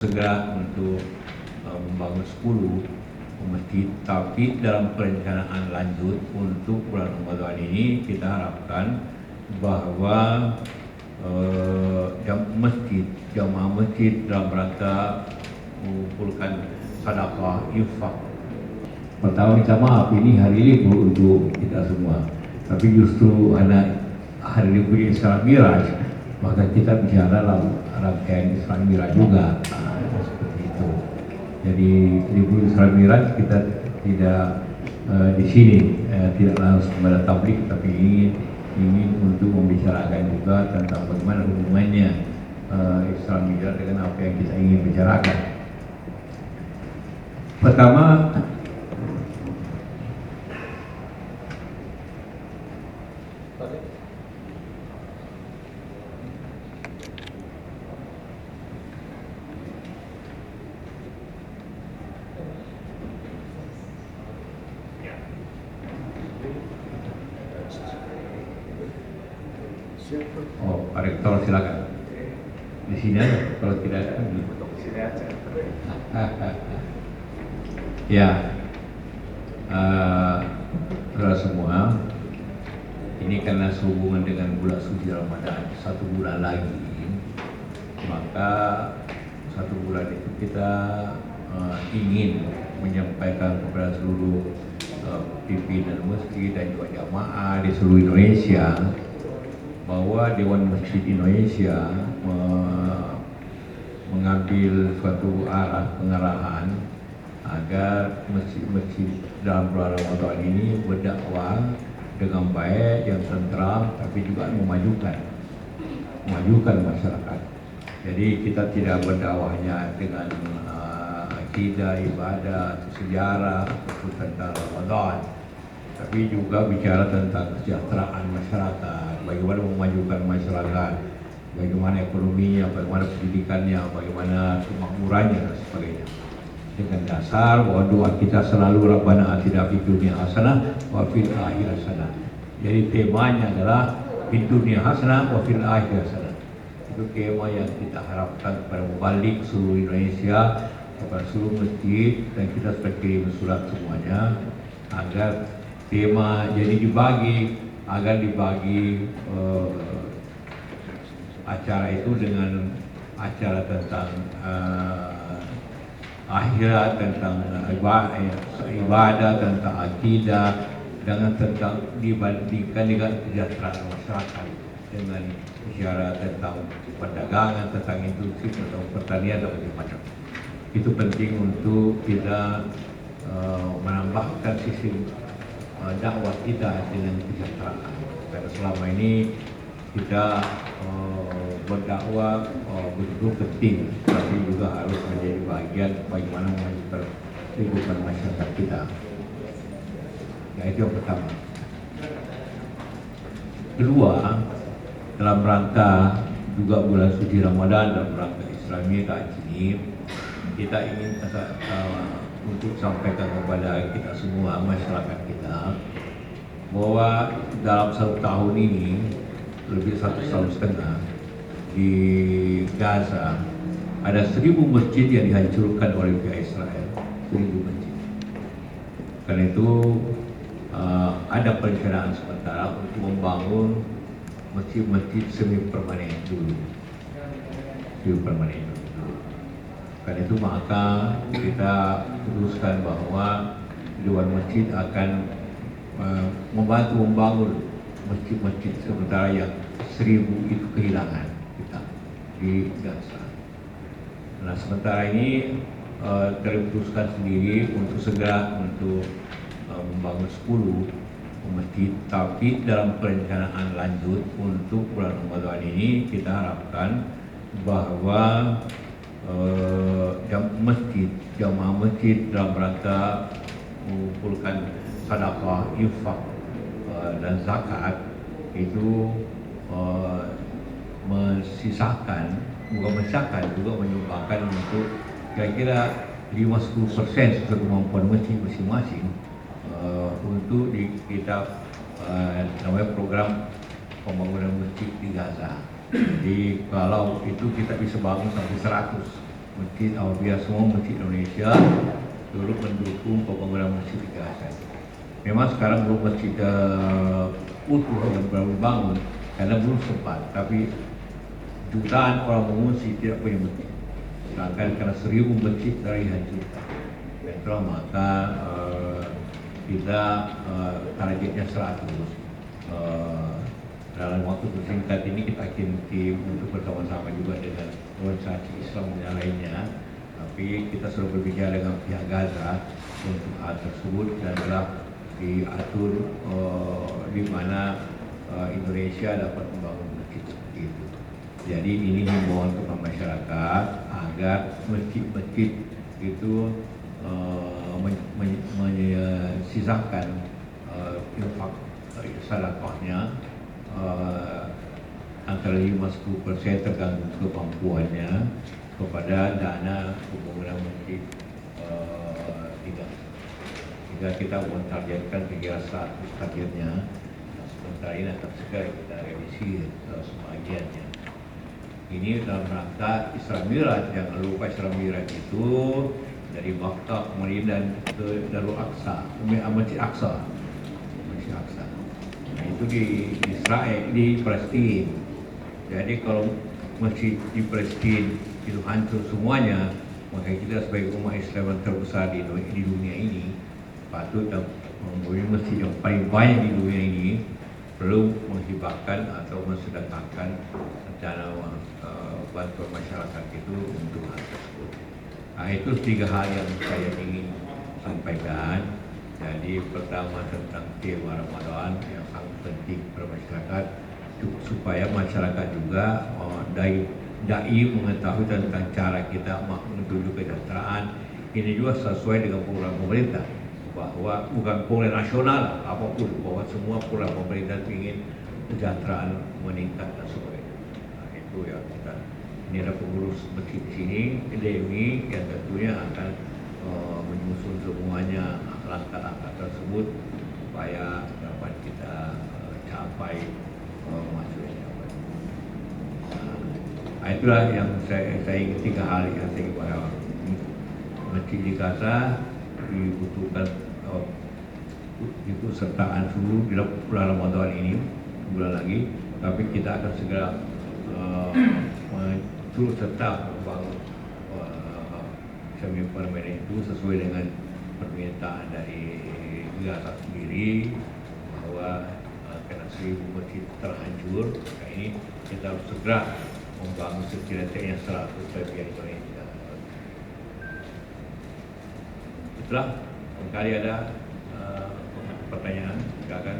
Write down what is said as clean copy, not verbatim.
segera untuk membangun 10 masjid, tapi dalam perencanaan lanjut untuk bulan Ramadan ini kita harapkan bahwa jamaah masjid dalam rangka mengumpulkan sedekah infak. Pertama minta maaf, ini hari libur untuk kita semua, tapi justru anak hari libur Isra Miraj, maka kita bicara dalam rangkaian Isra Miraj juga. Seperti itu. Jadi libur Isra Miraj kita tidak di sini tidak langsung pada tablik, tapi ingin untuk membicarakan juga tentang bagaimana hubungannya Isra Miraj dengan apa yang kita ingin bicarakan. Pertama, Pak Rektor silakan. Di sini aja, kalau tidak ada di sini aja. Ya, saudara semua, ini karena sehubungan dengan bulan suci Ramadan, 1 bulan lagi, maka 1 bulan itu kita ingin menyampaikan kepada seluruh pimpinan masjid dan juga jamaah di seluruh Indonesia bahwa Dewan Masjid Indonesia mengambil suatu arah pengarahan agar masjid-masjid dalam bulan Ramadan ini berdakwah dengan baik, yang tentram, tapi juga memajukan masyarakat. Jadi kita tidak berdakwahnya dengan akidah, ibadah, sejarah, tentang Ramadan, tapi juga bicara tentang kesejahteraan masyarakat, bagaimana memajukan masyarakat, bagaimana ekonominya, bagaimana pendidikannya, bagaimana kemakmurannya dan sebagainya. Dengan dasar bahwa doa kita selalu Rabbana atina fid dunya hasanah wa fil akhirati hasanah. Jadi temanya adalah fid dunya hasanah wa fil akhirati hasanah. Itu tema yang kita harapkan kepada mubalik seluruh Indonesia, kepada seluruh masjid, dan kita sudah kirim surat semuanya agar tema jadi dibagi acara itu dengan acara tentang akhirat, tentang ibadah, tentang akidah, dengan tentang dibandingkan dengan kesejahteraan masyarakat, dengan bicara tentang perdagangan, tentang industri, tentang pertanian dan macam-macam. Itu penting untuk kita menambahkan sistem dakwah kita dengan kesejahteraan. Karena selama ini kita berdakwah betul penting, tapi juga harus menjadi bagian bagaimana memajukan kehidupan masyarakat kita. Ya, itu yang pertama. Kedua, dalam rangka juga bulan suci Ramadan, dalam rangka Isra Miraj ini, kita ingin untuk sampaikan kepada kita semua, masyarakat kita, bahwa dalam 1 tahun ini, lebih 1,5 tahun di Gaza, ada 1.000 masjid yang dihancurkan oleh pihak Israel. 1.000 masjid. Karena itu ada perencanaan sementara untuk membangun masjid-masjid semi permanen dulu. Karena itu maka kita putuskan bahwa Dewan Masjid akan membantu membangun masjid-masjid sementara yang 1.000 itu kehilangan kita di Gaza. Nah, sementara ini terputuskan sendiri untuk segera untuk membangun 10 masjid, tapi dalam perencanaan lanjut untuk bulan Ramadan ini kita harapkan bahwa jamaah masjid dalam rangka mengumpulkan sedekah, infak dan zakat itu juga menyumbangkan untuk kira-kira 5-10% sesuai kemampuan masjid masing-masing untuk kita namanya program pembangunan masjid di Gaza. Jadi kalau itu kita bisa bangun sampai 100 masjid Awabiyah semua masjid Indonesia turut mendukung pembangunan masjid di Gaza. Memang sekarang belum masjid utuh yang baru bangun karena belum sempat, tapi jutaan orang mengungsi tidak punya masjid. Sedangkan karena 1000 masjid dari hancurkan. Itulah maka kita targetnya 100. Dalam waktu singkat ini kita kirim tim untuk bersama-sama juga dengan organisasi Islam yang lainnya. Tapi kita sudah berbicara dengan pihak Gaza untuk hal tersebut dan telah diatur di mana Indonesia dapat membangun masjid seperti itu. Jadi ini himbauan kepada masyarakat agar masjid-masjid itu menyisahkan infak sedekahnya antara 5-10% tergantung kemampuannya kepada dana pembangunan masjid jika kita mentargetkan kira 100 targetnya, sementara ini akan segera kita revisi sebagiannya. Ini dalam rangka Isra Miraj. Jangan lupa Isra Miraj itu dari Makkah kemudian ke Darul Aqsa, Masjid Aqsa. Nah, itu di Israel, di Palestina. Jadi kalau masjid di Palestina itu hancur semuanya, maka kita sebagai umat Islam yang terbesar di dunia ini patut mempunyai masjid yang paling banyak di dunia ini perlu menghibahkan atau mensedekahkan dana bantuan masyarakat itu untuk hal tersebut. Nah, itu 3 hal yang saya ingin sampaikan. Jadi pertama tentang tema Ramadan yang sangat penting pada masyarakat supaya masyarakat juga dai mengetahui tentang cara kita menuju kesejahteraan. Ini juga sesuai dengan program pemerintah bahwa bukan program nasional apapun, bahwa semua program pemerintah ingin kesejahteraan meningkat dan sebagainya. Nah, itu yang kita ini ada pengurus masjid di sini, DMI yang tentunya akan menyusun semuanya langkah-langkah tersebut supaya dapat kita capai maksudnya. Nah, itulah yang saya ingin 3 hal yang saya ingin bahwa masjid di Gaza dibutuhkan kesertaan seluruh di bulan Ramadan ini, bulan lagi, tapi kita akan segera turut serta membangun semi permanen itu sesuai dengan permintaan dari Gaza sendiri bahwa karena 1000 masjid terhancur, maka ini kita harus segera membangun setidaknya 100 bagian Indonesia. Itulah, barangkali ada pertanyaan, silakan.